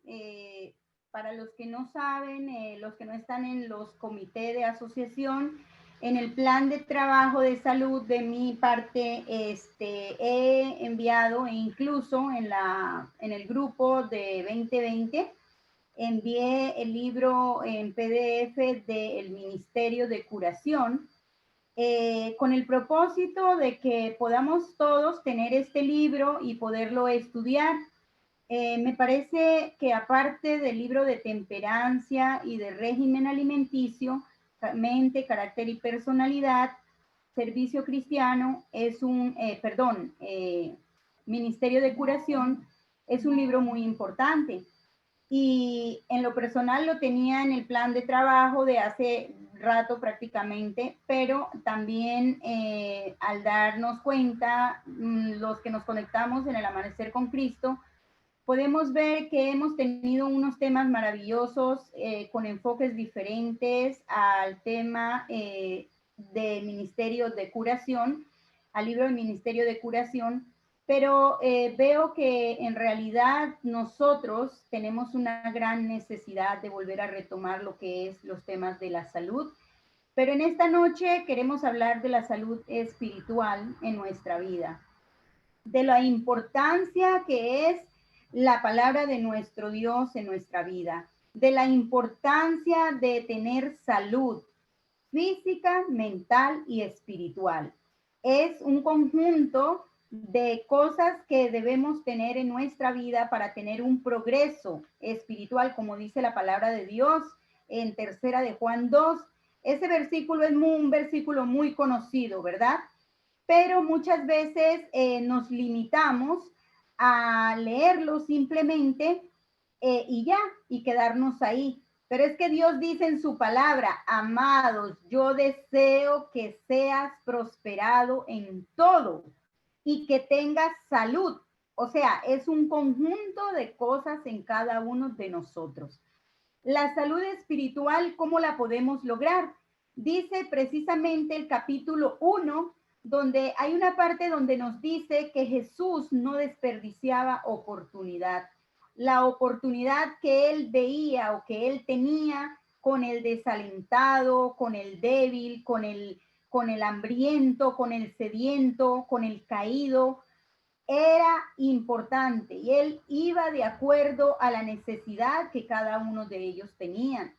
Eh, para los que no saben, los que no están en los comités de asociación, en el plan de trabajo de salud de mi parte, he enviado e incluso en el grupo de 2020 envié el libro en PDF del Ministerio de Curación, con el propósito de que podamos todos tener este libro y poderlo estudiar. Me parece que aparte del libro de temperancia y de régimen alimenticio, mente, carácter y personalidad, servicio cristiano es ministerio de curación, es un libro muy importante. Y en lo personal lo tenía en el plan de trabajo de hace rato prácticamente, pero también al darnos cuenta, los que nos conectamos en el Amanecer con Cristo, podemos ver que hemos tenido unos temas maravillosos con enfoques diferentes al tema de Ministerio de Curación, al libro del Ministerio de Curación, pero veo que en realidad nosotros tenemos una gran necesidad de volver a retomar lo que es los temas de la salud. Pero en esta noche queremos hablar de la salud espiritual en nuestra vida, de la importancia que es la palabra de nuestro Dios en nuestra vida, de la importancia de tener salud física, mental y espiritual. Es un conjunto de cosas que debemos tener en nuestra vida para tener un progreso espiritual, como dice la palabra de Dios en tercera de Juan 2. Ese versículo es un versículo muy conocido, ¿verdad? Pero muchas veces nos limitamos a leerlo simplemente y ya, y quedarnos ahí. Pero es que Dios dice en su palabra, amados, yo deseo que seas prosperado en todo y que tengas salud. O sea, es un conjunto de cosas en cada uno de nosotros. La salud espiritual, ¿cómo la podemos lograr? Dice precisamente el capítulo 1, donde hay una parte donde nos dice que Jesús no desperdiciaba oportunidad. La oportunidad que él veía o que él tenía con el desalentado, con el débil, con el hambriento, con el sediento, con el caído, era importante y él iba de acuerdo a la necesidad que cada uno de ellos tenían.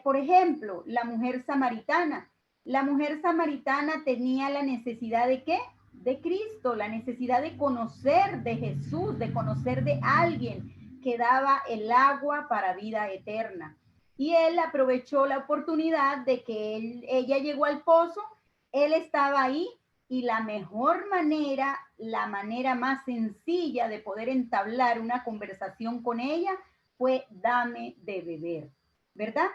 Por ejemplo, la mujer samaritana. La mujer samaritana tenía la necesidad de ¿qué? De Cristo, la necesidad de conocer de Jesús, de conocer de alguien que daba el agua para vida eterna. Y él aprovechó la oportunidad de que ella llegó al pozo, él estaba ahí y la mejor manera, la manera más sencilla de poder entablar una conversación con ella fue dame de beber, ¿verdad?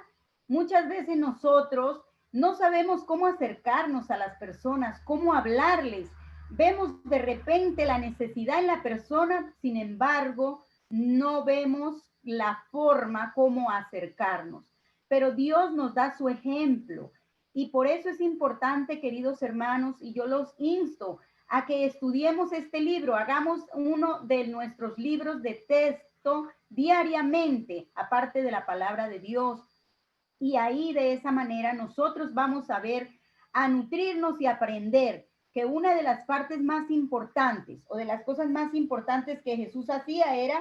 Muchas veces nosotros no sabemos cómo acercarnos a las personas, cómo hablarles. Vemos de repente la necesidad en la persona, sin embargo, no vemos la forma como acercarnos. Pero Dios nos da su ejemplo. Y por eso es importante, queridos hermanos, y yo los insto a que estudiemos este libro, hagamos uno de nuestros libros de texto diariamente, aparte de la palabra de Dios. Y ahí de esa manera nosotros vamos a ver, a nutrirnos y aprender que una de las partes más importantes o de las cosas más importantes que Jesús hacía era,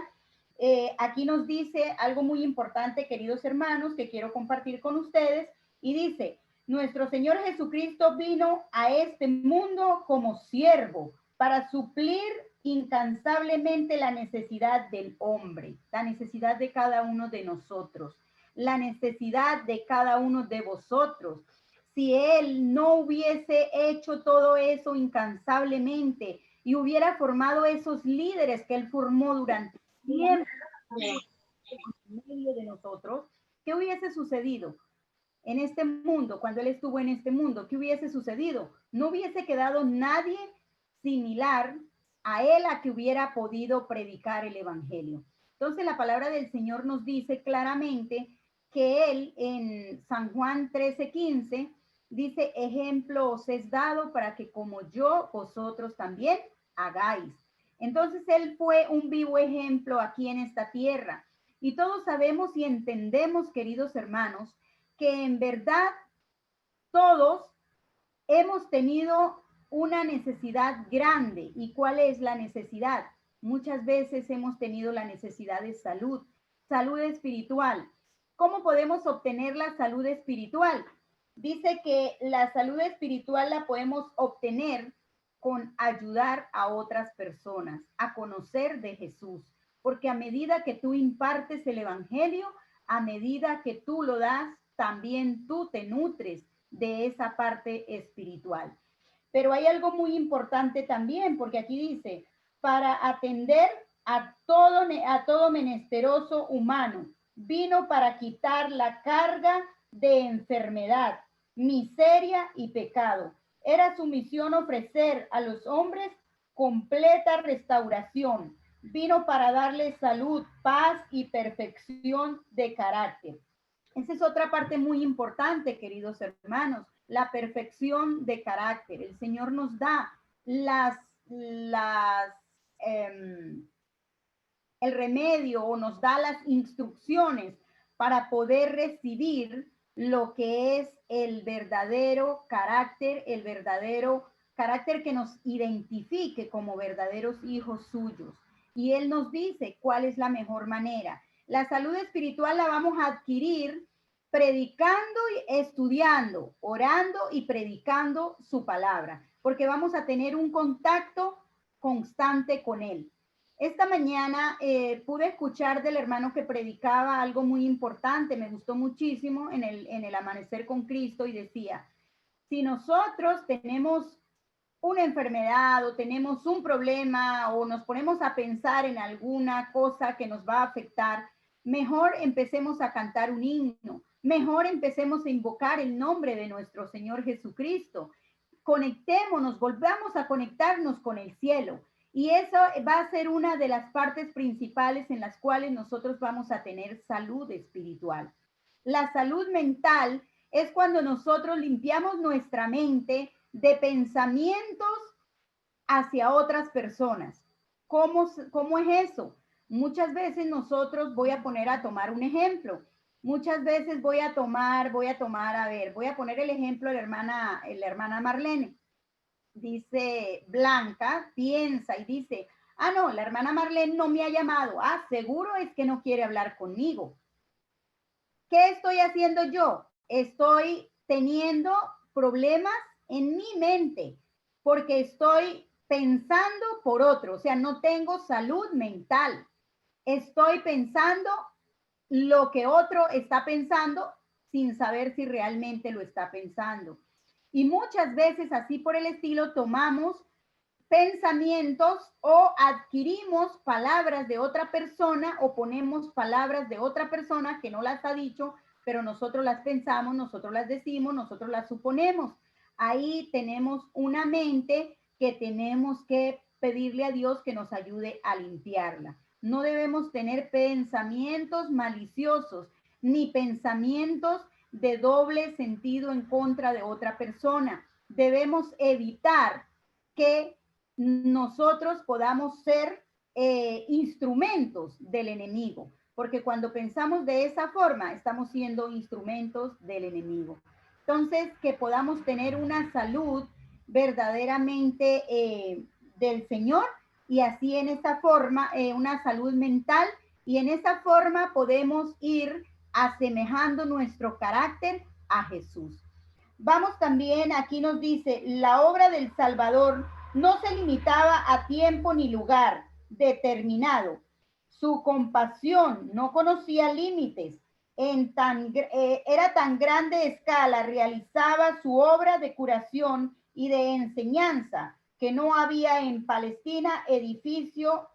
aquí nos dice algo muy importante, queridos hermanos, que quiero compartir con ustedes, y dice, nuestro Señor Jesucristo vino a este mundo como siervo para suplir incansablemente la necesidad del hombre, la necesidad de cada uno de nosotros, la necesidad de cada uno de vosotros. Si él no hubiese hecho todo eso incansablemente y hubiera formado esos líderes que él formó durante tiempo en medio de nosotros, ¿qué hubiese sucedido en este mundo, cuando él estuvo en este mundo? ¿Qué hubiese sucedido? No hubiese quedado nadie similar a él a que hubiera podido predicar el evangelio. Entonces la palabra del Señor nos dice claramente que él en San Juan 13:15 dice, ejemplo os es dado para que como yo vosotros también hagáis. Entonces él fue un vivo ejemplo aquí en esta tierra. Y todos sabemos y entendemos, queridos hermanos, que en verdad todos hemos tenido una necesidad grande. ¿Y cuál es la necesidad? Muchas veces hemos tenido la necesidad de salud, salud espiritual. ¿Cómo podemos obtener la salud espiritual? Dice que la salud espiritual la podemos obtener con ayudar a otras personas a conocer de Jesús. Porque a medida que tú impartes el evangelio, a medida que tú lo das, también tú te nutres de esa parte espiritual. Pero hay algo muy importante también, porque aquí dice, para atender a todo menesteroso humano, vino para quitar la carga de enfermedad, miseria y pecado. Era su misión ofrecer a los hombres completa restauración. Vino para darles salud, paz y perfección de carácter. Esa es otra parte muy importante, queridos hermanos, la perfección de carácter. El Señor nos da las el remedio o nos da las instrucciones para poder recibir lo que es el verdadero carácter que nos identifique como verdaderos hijos suyos. Y Él nos dice cuál es la mejor manera. La salud espiritual la vamos a adquirir predicando y estudiando, orando y predicando su palabra, porque vamos a tener un contacto constante con Él. Esta mañana pude escuchar del hermano que predicaba algo muy importante, me gustó muchísimo en el Amanecer con Cristo, y decía, si nosotros tenemos una enfermedad o tenemos un problema o nos ponemos a pensar en alguna cosa que nos va a afectar, mejor empecemos a cantar un himno, mejor empecemos a invocar el nombre de nuestro Señor Jesucristo. Conectémonos, volvamos a conectarnos con el cielo. Y eso va a ser una de las partes principales en las cuales nosotros vamos a tener salud espiritual. La salud mental es cuando nosotros limpiamos nuestra mente de pensamientos hacia otras personas. ¿Cómo es eso? Muchas veces nosotros, voy a tomar un ejemplo. Muchas veces voy a poner el ejemplo de la hermana Marlene. Dice Blanca, piensa y dice, no, la hermana Marlene no me ha llamado. Seguro es que no quiere hablar conmigo. ¿Qué estoy haciendo yo? Estoy teniendo problemas en mi mente porque estoy pensando por otro, o sea, no tengo salud mental. Estoy pensando lo que otro está pensando sin saber si realmente lo está pensando. Y muchas veces así por el estilo tomamos pensamientos o adquirimos palabras de otra persona o ponemos palabras de otra persona que no las ha dicho, pero nosotros las pensamos, nosotros las decimos, nosotros las suponemos. Ahí tenemos una mente que tenemos que pedirle a Dios que nos ayude a limpiarla. No debemos tener pensamientos maliciosos ni pensamientos de doble sentido en contra de otra persona. Debemos evitar que nosotros podamos ser instrumentos del enemigo, porque cuando pensamos de esa forma, estamos siendo instrumentos del enemigo. Entonces, que podamos tener una salud verdaderamente del Señor, y así en esa forma, una salud mental, y en esa forma podemos ir asemejando nuestro carácter a Jesús. Vamos también, aquí nos dice, la obra del Salvador no se limitaba a tiempo ni lugar determinado. Su compasión no conocía límites. Era tan grande escala, realizaba su obra de curación y de enseñanza, que no había en Palestina edificio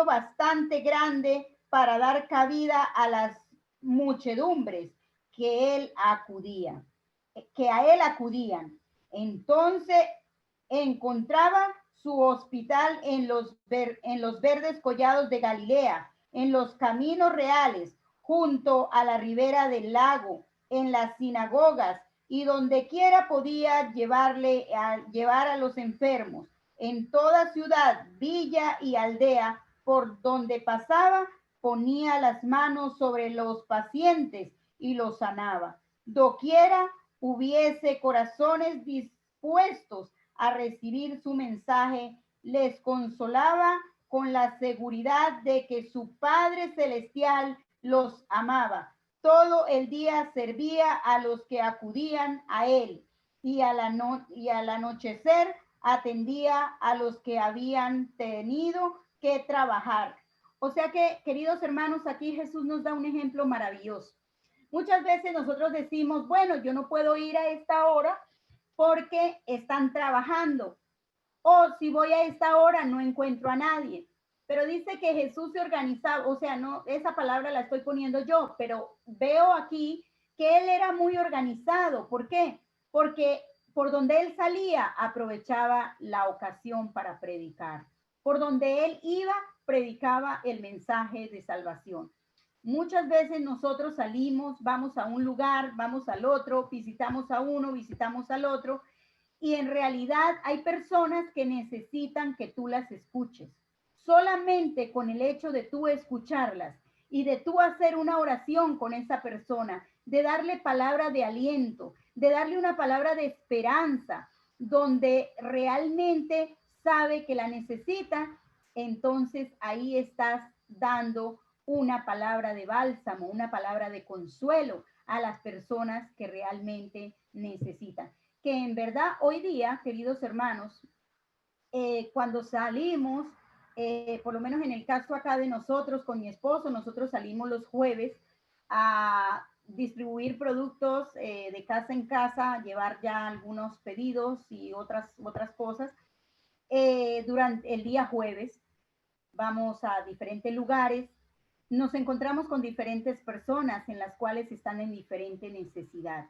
bastante grande para dar cabida a las muchedumbres que a él acudían. Entonces encontraba su hospital en los verdes collados de Galilea, en los caminos reales, junto a la ribera del lago, en las sinagogas y donde quiera podía llevar a los enfermos. En toda ciudad, villa y aldea por donde pasaba, ponía las manos sobre los pacientes y los sanaba. Doquiera hubiese corazones dispuestos a recibir su mensaje, les consolaba con la seguridad de que su Padre Celestial los amaba. Todo el día servía a los que acudían a él y, y al anochecer atendía a los que habían tenido que trabajar. O sea que, queridos hermanos, aquí Jesús nos da un ejemplo maravilloso. Muchas veces nosotros decimos, bueno, yo no puedo ir a esta hora porque están trabajando. O si voy a esta hora no encuentro a nadie. Pero dice que Jesús se organizaba, o sea, no, esa palabra la estoy poniendo yo, pero veo aquí que él era muy organizado. ¿Por qué? Porque por donde él salía aprovechaba la ocasión para predicar. Por donde él iba, predicaba el mensaje de salvación. Muchas veces nosotros salimos, vamos a un lugar, vamos al otro, visitamos a uno, visitamos al otro, y en realidad hay personas que necesitan que tú las escuches. Solamente con el hecho de tú escucharlas y de tú hacer una oración con esa persona, de darle palabra de aliento, de darle una palabra de esperanza, donde realmente sabe que la necesita, entonces ahí estás dando una palabra de bálsamo, una palabra de consuelo a las personas que realmente necesitan. Que en verdad hoy día, queridos hermanos, cuando salimos, por lo menos en el caso acá de nosotros con mi esposo, nosotros salimos los jueves a distribuir productos de casa en casa, llevar ya algunos pedidos y otras cosas. Durante el día jueves vamos a diferentes lugares, nos encontramos con diferentes personas en las cuales están en diferente necesidad.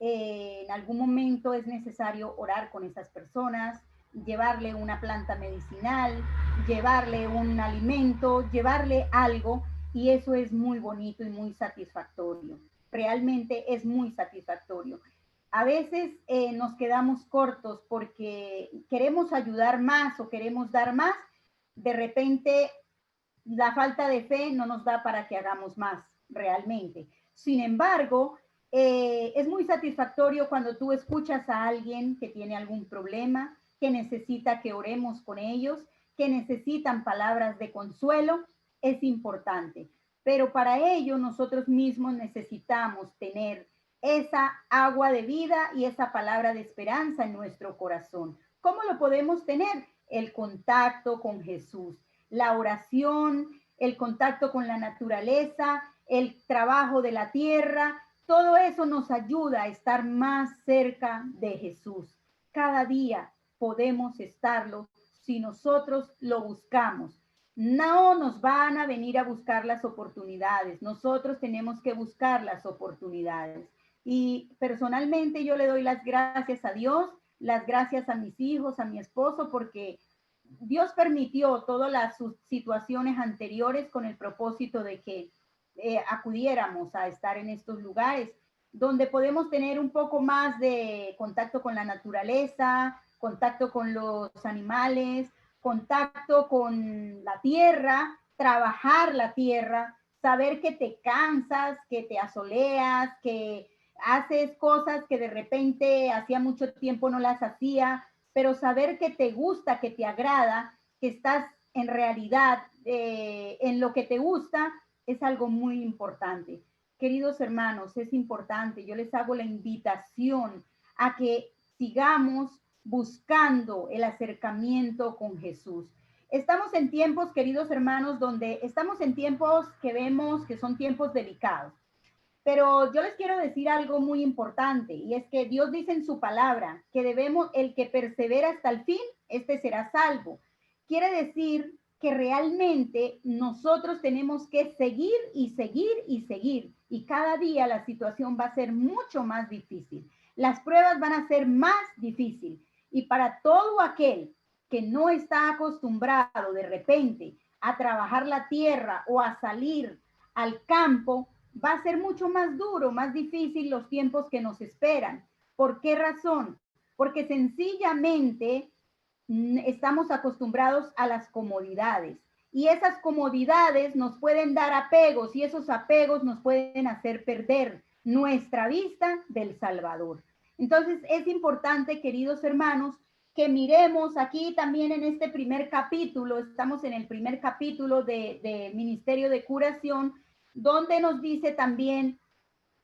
En algún momento es necesario orar con esas personas, llevarle una planta medicinal, llevarle un alimento, llevarle algo, y eso es muy bonito y muy satisfactorio. Realmente es muy satisfactorio. A veces nos quedamos cortos porque queremos ayudar más o queremos dar más. De repente la falta de fe no nos da para que hagamos más realmente. Sin embargo, es muy satisfactorio cuando tú escuchas a alguien que tiene algún problema, que necesita que oremos con ellos, que necesitan palabras de consuelo. Es importante. Pero para ello nosotros mismos necesitamos tener esa agua de vida y esa palabra de esperanza en nuestro corazón. ¿Cómo lo podemos tener? El contacto con Jesús, la oración, el contacto con la naturaleza, el trabajo de la tierra. Todo eso nos ayuda a estar más cerca de Jesús. Cada día podemos estarlo si nosotros lo buscamos. No nos van a venir a buscar las oportunidades. Nosotros tenemos que buscar las oportunidades. Y personalmente yo le doy las gracias a Dios, las gracias a mis hijos, a mi esposo, porque Dios permitió todas las situaciones anteriores con el propósito de que acudiéramos a estar en estos lugares donde podemos tener un poco más de contacto con la naturaleza, contacto con los animales, contacto con la tierra, trabajar la tierra, saber que te cansas, que te asoleas, que haces cosas que de repente hacía mucho tiempo no las hacía, pero saber que te gusta, que te agrada, que estás en realidad en lo que te gusta, es algo muy importante. Queridos hermanos, es importante, yo les hago la invitación a que sigamos buscando el acercamiento con Jesús. Estamos en tiempos, queridos hermanos, donde estamos en tiempos que vemos que son tiempos delicados. Pero yo les quiero decir algo muy importante, y es que Dios dice en su palabra que debemos, el que persevera hasta el fin, este será salvo. Quiere decir que realmente nosotros tenemos que seguir y seguir y seguir, y cada día la situación va a ser mucho más difícil. Las pruebas van a ser más difíciles, y para todo aquel que no está acostumbrado de repente a trabajar la tierra o a salir al campo, va a ser mucho más duro, más difícil los tiempos que nos esperan. ¿Por qué razón? Porque sencillamente estamos acostumbrados a las comodidades y esas comodidades nos pueden dar apegos y esos apegos nos pueden hacer perder nuestra vista del Salvador. Entonces es importante, queridos hermanos, que miremos aquí también en este primer capítulo, estamos en el primer capítulo de Ministerio de Curación, donde nos dice también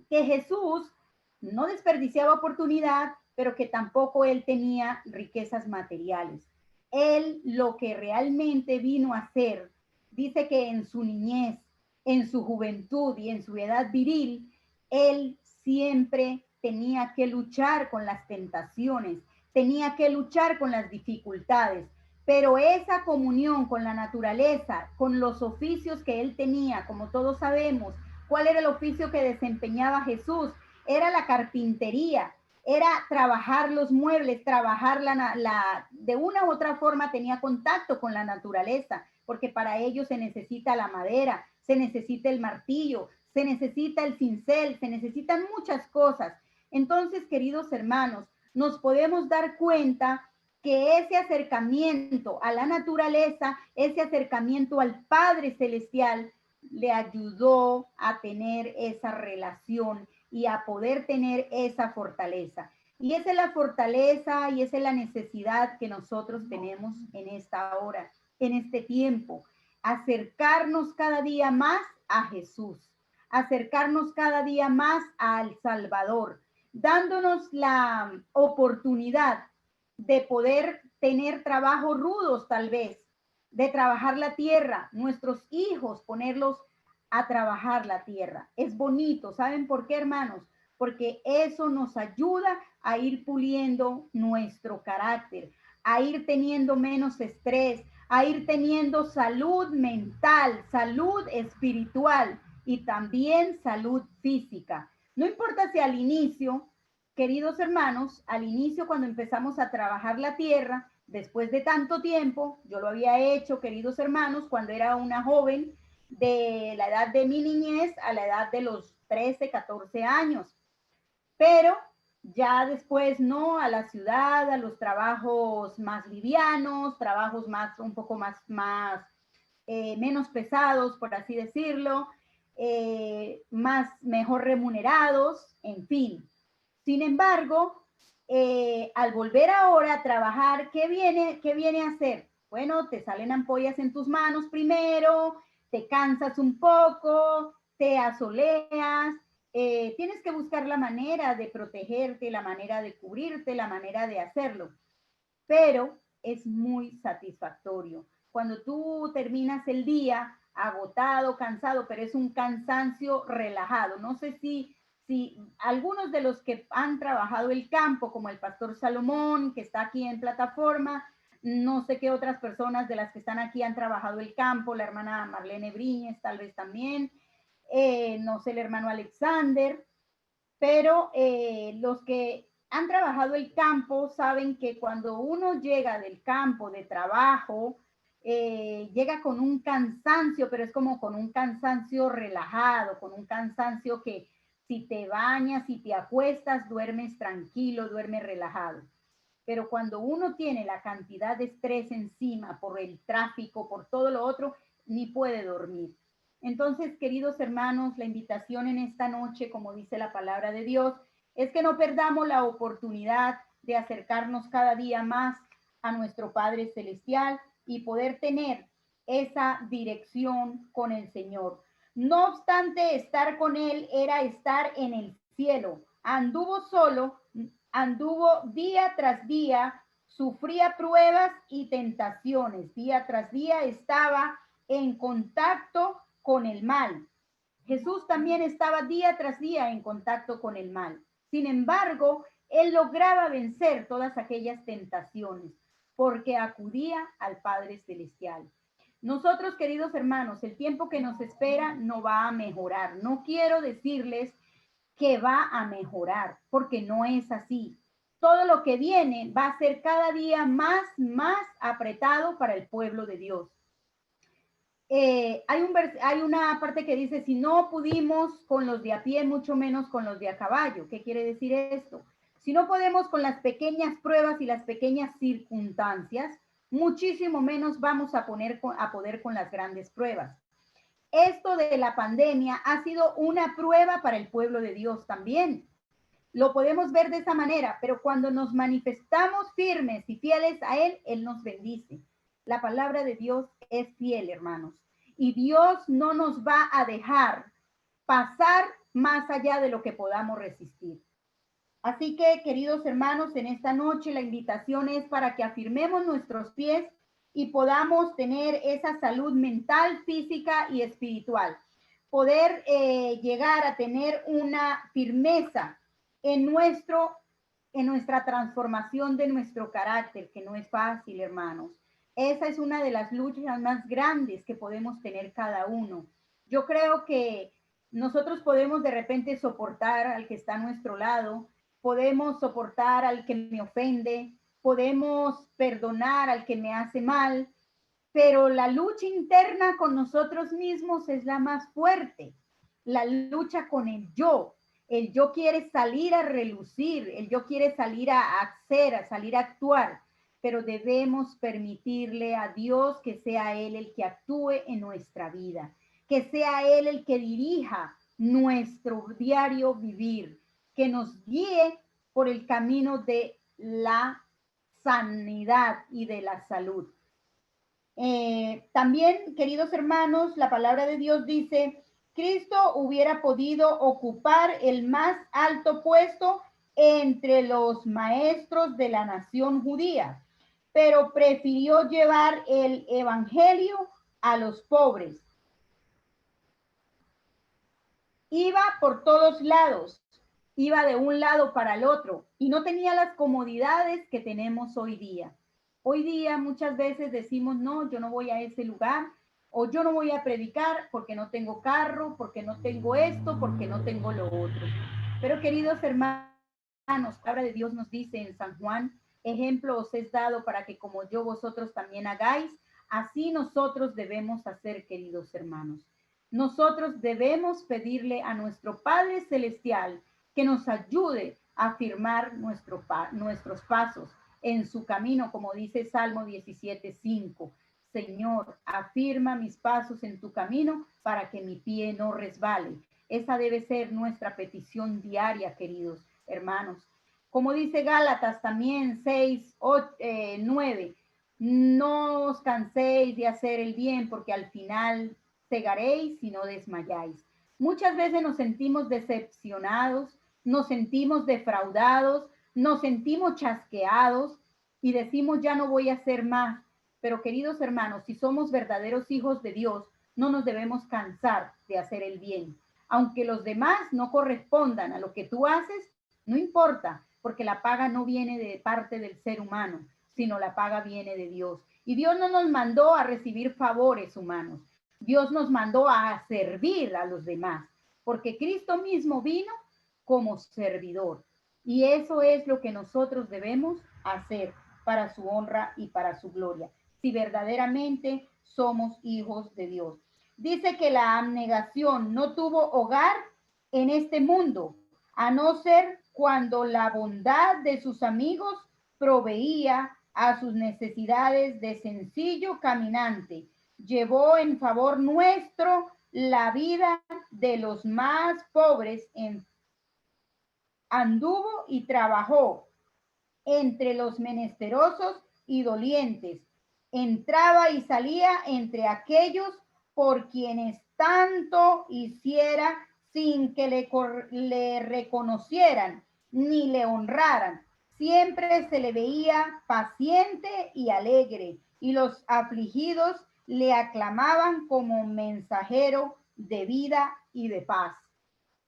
que Jesús no desperdiciaba oportunidad, pero que tampoco él tenía riquezas materiales. Él lo que realmente vino a hacer, dice que en su niñez, en su juventud y en su edad viril, él siempre tenía que luchar con las tentaciones, tenía que luchar con las dificultades, pero esa comunión con la naturaleza, con los oficios que él tenía, como todos sabemos, ¿cuál era el oficio que desempeñaba Jesús? Era la carpintería, era trabajar los muebles, trabajar de una u otra forma tenía contacto con la naturaleza, porque para ello se necesita la madera, se necesita el martillo, se necesita el cincel, se necesitan muchas cosas. Entonces, queridos hermanos, nos podemos dar cuenta que ese acercamiento a la naturaleza, ese acercamiento al Padre Celestial, le ayudó a tener esa relación y a poder tener esa fortaleza. Y esa es la fortaleza y esa es la necesidad que nosotros tenemos en esta hora, en este tiempo. Acercarnos cada día más a Jesús, acercarnos cada día más al Salvador, dándonos la oportunidad de poder tener trabajos rudos tal vez, de trabajar la tierra, nuestros hijos, ponerlos a trabajar la tierra. Es bonito, ¿saben por qué, hermanos? Porque eso nos ayuda a ir puliendo nuestro carácter, a ir teniendo menos estrés, a ir teniendo salud mental, salud espiritual y también salud física. No importa si al inicio, queridos hermanos, al inicio cuando empezamos a trabajar la tierra, después de tanto tiempo, yo lo había hecho, queridos hermanos, cuando era una joven, de la edad de mi niñez a la edad de los 13, 14 años. Pero ya después, ¿no? A la ciudad, a los trabajos más livianos, trabajos más, un poco más menos pesados, por así decirlo, mejor remunerados, en fin. Sin embargo, al volver ahora a trabajar, ¿qué viene a hacer? Bueno, te salen ampollas en tus manos primero, te cansas un poco, te asoleas, tienes que buscar la manera de protegerte, la manera de cubrirte, la manera de hacerlo, pero es muy satisfactorio. Cuando tú terminas el día agotado, cansado, pero es un cansancio relajado. No sé si algunos de los que han trabajado el campo, como el pastor Salomón, que está aquí en plataforma, no sé qué otras personas de las que están aquí han trabajado el campo, la hermana Marlene Briñez tal vez también, no sé, el hermano Alexander, pero los que han trabajado el campo saben que cuando uno llega del campo de trabajo, llega con un cansancio, pero es como con un cansancio relajado, con un cansancio que si te bañas, si te acuestas, duermes tranquilo, duermes relajado. Pero cuando uno tiene la cantidad de estrés encima por el tráfico, por todo lo otro, ni puede dormir. Entonces, queridos hermanos, la invitación en esta noche, como dice la palabra de Dios, es que no perdamos la oportunidad de acercarnos cada día más a nuestro Padre Celestial y poder tener esa dirección con el Señor. No obstante, estar con Él era estar en el cielo. Anduvo solo, anduvo día tras día, sufría pruebas y tentaciones. Día tras día estaba en contacto con el mal. Jesús también estaba día tras día en contacto con el mal. Sin embargo, él lograba vencer todas aquellas tentaciones porque acudía al Padre Celestial. Nosotros, queridos hermanos, el tiempo que nos espera no va a mejorar. No quiero decirles que va a mejorar, porque no es así. Todo lo que viene va a ser cada día más apretado para el pueblo de Dios. Hay una parte que dice, si no pudimos con los de a pie, mucho menos con los de a caballo. ¿Qué quiere decir esto? Si no podemos con las pequeñas pruebas y las pequeñas circunstancias, muchísimo menos vamos a poder con las grandes pruebas. Esto de la pandemia ha sido una prueba para el pueblo de Dios también. Lo podemos ver de esa manera, pero cuando nos manifestamos firmes y fieles a Él, Él nos bendice. La palabra de Dios es fiel, hermanos. Y Dios no nos va a dejar pasar más allá de lo que podamos resistir. Así que, queridos hermanos, en esta noche la invitación es para que afirmemos nuestros pies y podamos tener esa salud mental, física y espiritual. Poder llegar a tener una firmeza en nuestra transformación de nuestro carácter, que no es fácil, hermanos. Esa es una de las luchas más grandes que podemos tener cada uno. Yo creo que nosotros podemos de repente soportar al que está a nuestro lado, podemos soportar al que me ofende, podemos perdonar al que me hace mal, pero la lucha interna con nosotros mismos es la más fuerte. La lucha con el yo quiere salir a relucir, el yo quiere salir a hacer, a salir a actuar, pero debemos permitirle a Dios que sea Él el que actúe en nuestra vida, que sea Él el que dirija nuestro diario vivir, que nos guíe por el camino de la sanidad y de la salud. También, queridos hermanos, la palabra de Dios dice, Cristo hubiera podido ocupar el más alto puesto entre los maestros de la nación judía, pero prefirió llevar el evangelio a los pobres. Iba por todos lados, iba de un lado para el otro y no tenía las comodidades que tenemos hoy día. Hoy día muchas veces decimos, no, yo no voy a ese lugar, o yo no voy a predicar porque no tengo carro, porque no tengo esto, porque no tengo lo otro. Pero queridos hermanos, la palabra de Dios nos dice en San Juan, ejemplo os es dado para que como yo vosotros también hagáis, así nosotros debemos hacer, queridos hermanos. Nosotros debemos pedirle a nuestro Padre Celestial que nos ayude a firmar nuestros pasos en su camino, como dice Salmo 17:5. Señor, afirma mis pasos en tu camino para que mi pie no resbale. Esa debe ser nuestra petición diaria, queridos hermanos. Como dice Gálatas también 6:9, no os canséis de hacer el bien porque al final cegaréis y no desmayáis. Muchas veces nos sentimos decepcionados, nos sentimos defraudados, nos sentimos chasqueados y decimos ya no voy a hacer más. Pero queridos hermanos, si somos verdaderos hijos de Dios, no nos debemos cansar de hacer el bien. Aunque los demás no correspondan a lo que tú haces, no importa, porque la paga no viene de parte del ser humano, sino la paga viene de Dios. Y Dios no nos mandó a recibir favores humanos. Dios nos mandó a servir a los demás, porque Cristo mismo vino como servidor. Y eso es lo que nosotros debemos hacer para su honra y para su gloria, si verdaderamente somos hijos de Dios. Dice que la abnegación no tuvo hogar en este mundo, a no ser cuando la bondad de sus amigos proveía a sus necesidades de sencillo caminante. Llevó en favor nuestro la vida de los más pobres, anduvo y trabajó entre los menesterosos y dolientes, entraba y salía entre aquellos por quienes tanto hiciera sin que le reconocieran ni le honraran. Siempre se le veía paciente y alegre, y los afligidos le aclamaban como mensajero de vida y de paz.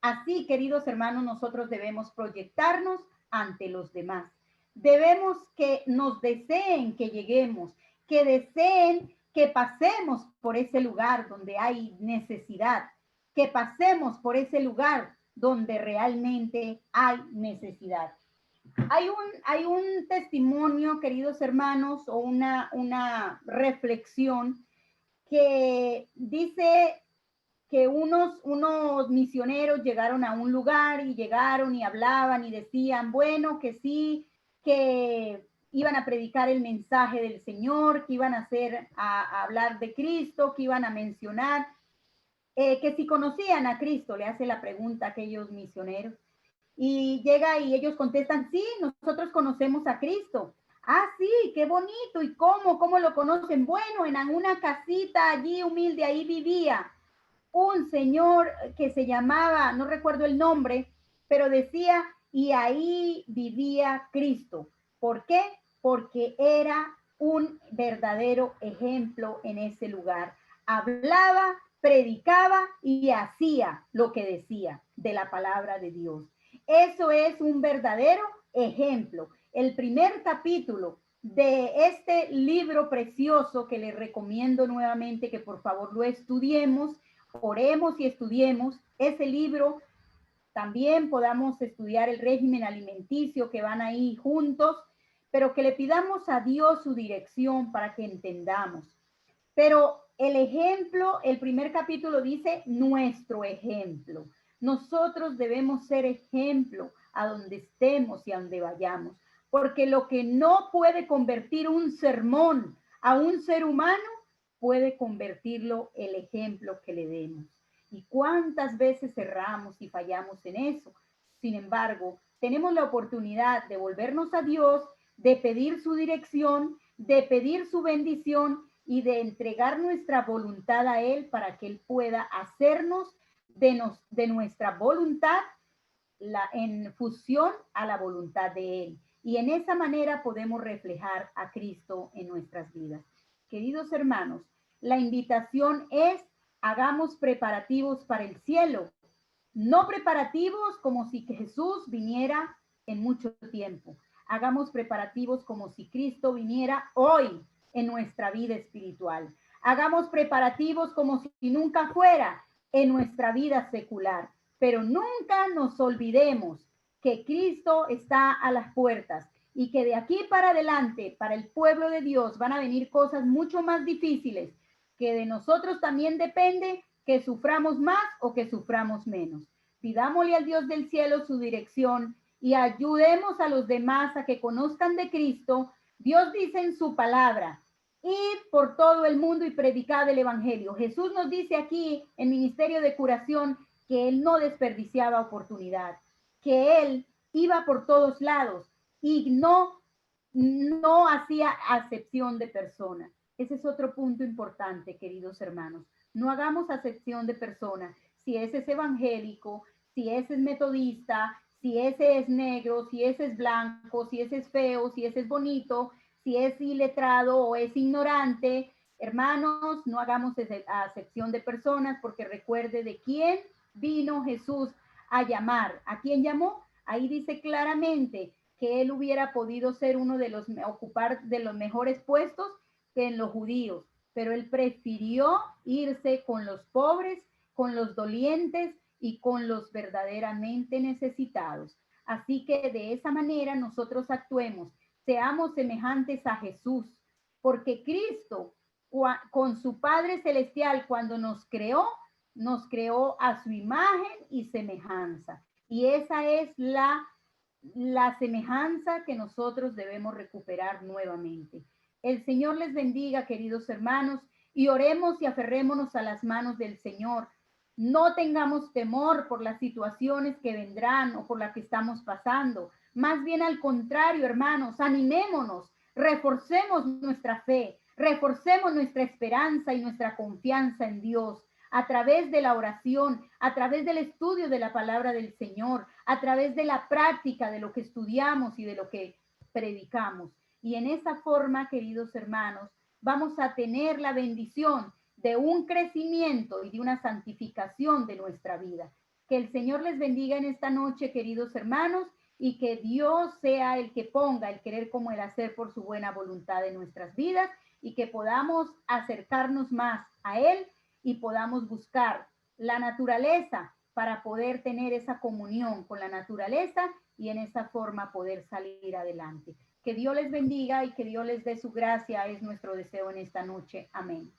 Así, queridos hermanos, nosotros debemos proyectarnos ante los demás. Debemos que nos deseen que lleguemos, que deseen que pasemos por ese lugar donde hay necesidad, que pasemos por ese lugar donde realmente hay necesidad. Hay un testimonio, queridos hermanos, o una reflexión que dice que unos misioneros llegaron a un lugar y llegaron y hablaban y decían, bueno, que sí, que iban a predicar el mensaje del Señor, que iban a hablar de Cristo, que iban a mencionar, que si conocían a Cristo, le hace la pregunta a aquellos misioneros. Y llega y ellos contestan, sí, nosotros conocemos a Cristo. Ah, sí, qué bonito. ¿Y cómo? ¿Cómo lo conocen? Bueno, en una casita allí humilde, ahí vivía un señor que se llamaba, no recuerdo el nombre, pero decía, y ahí vivía Cristo. ¿Por qué? Porque era un verdadero ejemplo en ese lugar. Hablaba, predicaba y hacía lo que decía de la palabra de Dios. Eso es un verdadero ejemplo. El primer capítulo de este libro precioso que les recomiendo nuevamente que por favor lo estudiemos, oremos y estudiemos ese libro. También podamos estudiar el régimen alimenticio que van ahí juntos, pero que le pidamos a Dios su dirección para que entendamos. Pero el ejemplo, el primer capítulo dice nuestro ejemplo. Nosotros debemos ser ejemplo a donde estemos y a donde vayamos, porque lo que no puede convertir un sermón a un ser humano, puede convertirlo el ejemplo que le demos. ¿Y cuántas veces cerramos y fallamos en eso? Sin embargo, tenemos la oportunidad de volvernos a Dios, de pedir su dirección, de pedir su bendición y de entregar nuestra voluntad a Él para que Él pueda hacernos de nuestra voluntad en fusión a la voluntad de Él. Y en esa manera podemos reflejar a Cristo en nuestras vidas. Queridos hermanos, la invitación es: hagamos preparativos para el cielo, no preparativos como si Jesús viniera en mucho tiempo. Hagamos preparativos como si Cristo viniera hoy en nuestra vida espiritual. Hagamos preparativos como si nunca fuera en nuestra vida secular. Pero nunca nos olvidemos que Cristo está a las puertas y que de aquí para adelante, para el pueblo de Dios, van a venir cosas mucho más difíciles, que de nosotros también depende que suframos más o que suframos menos. Pidámosle al Dios del cielo su dirección y ayudemos a los demás a que conozcan de Cristo. Dios dice en su palabra: id por todo el mundo y predicad el evangelio. Jesús nos dice aquí en Ministerio de Curación que Él no desperdiciaba oportunidad, que Él iba por todos lados y no hacía acepción de personas. Ese es otro punto importante, queridos hermanos. No hagamos acepción de personas. Si ese es evangélico, si ese es metodista, si ese es negro, si ese es blanco, si ese es feo, si ese es bonito, si es iletrado o es ignorante. Hermanos, no hagamos acepción de personas, porque recuerde de quién vino Jesús a llamar. ¿A quién llamó? Ahí dice claramente que él hubiera podido ser ocupar de los mejores puestos que en los judíos, pero él prefirió irse con los pobres, con los dolientes y con los verdaderamente necesitados. Así que de esa manera nosotros actuemos, seamos semejantes a Jesús, porque Cristo, con su Padre Celestial, cuando nos creó a su imagen y semejanza. Y esa es la semejanza que nosotros debemos recuperar nuevamente. El Señor les bendiga, queridos hermanos, y oremos y aferrémonos a las manos del Señor. No tengamos temor por las situaciones que vendrán o por las que estamos pasando. Más bien al contrario, hermanos, animémonos, reforcemos nuestra fe, reforcemos nuestra esperanza y nuestra confianza en Dios a través de la oración, a través del estudio de la palabra del Señor, a través de la práctica de lo que estudiamos y de lo que predicamos. Y en esa forma, queridos hermanos, vamos a tener la bendición de un crecimiento y de una santificación de nuestra vida. Que el Señor les bendiga en esta noche, queridos hermanos, y que Dios sea el que ponga el querer como el hacer por su buena voluntad en nuestras vidas, y que podamos acercarnos más a Él y podamos buscar la naturaleza para poder tener esa comunión con la naturaleza y en esa forma poder salir adelante. Que Dios les bendiga y que Dios les dé su gracia, es nuestro deseo en esta noche. Amén.